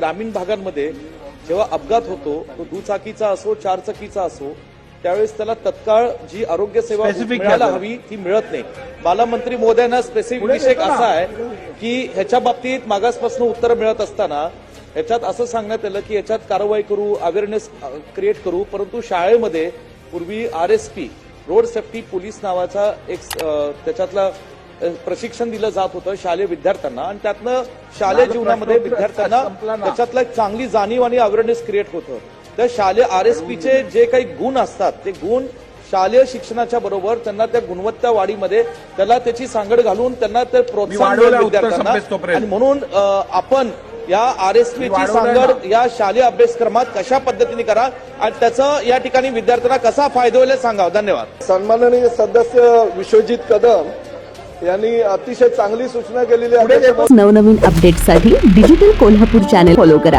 ग्रामीण भागांमध्ये जेव्हा अपघात होतो तो दुचाकीचा असो चारचाकीचा असो त्यावेळेस त्याला तत्काळ जी आरोग्य सेवा मिळायला हवी ती मिळत नाही। बालमंत्री महोदयांना स्पेसिफिक विषय असा आहे की ह्याच्या बाबतीत मागासपासून उत्तर मिळत असताना ह्याच्यात असं सांगण्यात आलं की ह्याच्यात कारवाई करू, अवेअरनेस क्रिएट करू, परंतु शाळेमध्ये पूर्वी RSP रोड सेफ्टी पोलीस नावाचा एक त्याच्यातला प्रशिक्षण दिलं जात होतं शालेय विद्यार्थ्यांना आणि त्यातनं शालेय जीवनामध्ये विद्यार्थ्यांना त्याच्यातला एक चांगली जाणीव आणि अवेअरनेस क्रिएट होतं। त्या शालेय RSPचे जे काही गुण असतात ते गुण शालेय शिक्षणाच्या बरोबर त्यांना त्या गुणवत्ता वाढीमध्ये त्याला त्याची सांगड घालून त्यांना ते प्रोत्साहन मिळेल विद्यार्थ्यांना। आणि म्हणून आपण या RSPची सांगड या शालेय अभ्यासक्रमात कशा पद्धतीने करा आणि त्याचा या ठिकाणी विद्यार्थ्यांना कसा फायदा होईल सांगा। धन्यवाद। सन्माननीय सदस्य विश्वजित कदम यांनी अतिशय चांगली सूचना केलेली आहे। नवनवीन अपडेटसाठी डिजिटल कोल्हापूर चॅनल फॉलो करा।